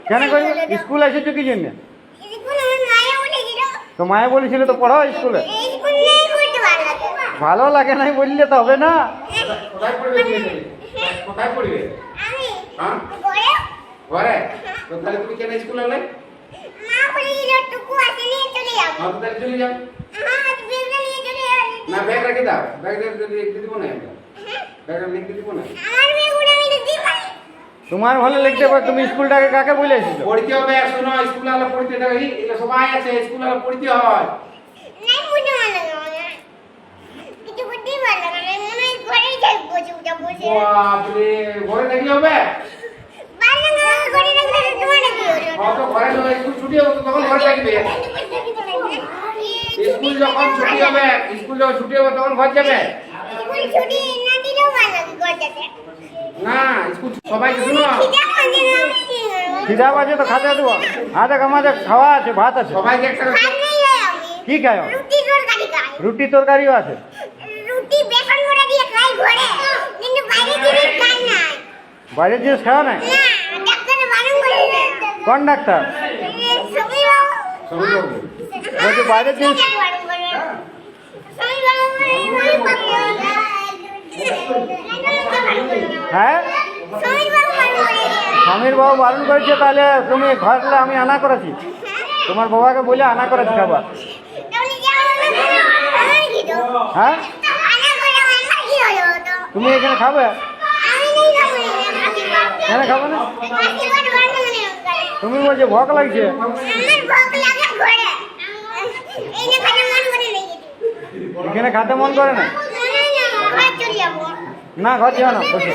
কেন করবে? স্কুল এসেছো কি জন্য? তো মায়ে বলেছিল তো পড়াও স্কুলে। ভালো লাগে নাই বললে তো হবে না। কোথায় পড়বে কোথায় পড়বে? হ্যাঁ ঘরে। তো তাহলে তুমি কেন স্কুলে এলে? হ্যাঁ তো তাহলে চলে যাও। না ব্যাগ রেখে দাও, ব্যাগ লিখতে দিব না, ব্যাগ লিখতে দিব না। তোমার ভালো লিখতে পারো, তুমি স্কুলটাকে কাকে বলে এসেছো? পড়তে হবে, শোনো স্কুলে আলো পড়তে দাও, এটা সবাই আছে স্কুলে আলো পড়তে হয়। বাপরে ঘরে থাকলে হবে? তো ঘরে স্কুল ছুটি হবে তখন ঘরে থাকবে। স্কুল যখন ছুটি হবে, স্কুল যখন ছুটি হবে তখন ঘর যাবে না। স্কুল সবাইকে শুনো, খিদা বাজে তো খাতে দেবো। হাতে আমাদের খাওয়া আছে, ভাত আছে। সবাইকে একটা কি খায়? রুটি তরকারিও আছে। বাইরের জিনিস খাওয়া নাই? কোন ডাক্তার বলছে বাইরের জিনিস? হ্যাঁ, স্বামীর বাবু বারণ করেছে, তাহলে তুমি ঘরে আমি আনা করেছি, তোমার বাবাকে বলে আনা করেছি খাবার। হ্যাঁ, তুমি এখানে খাবে? কেন খাবে না? তুমি বলছো ভোক লাগছে। এখানে খাতে মন করে না? না, ঘর যাও না, বসে।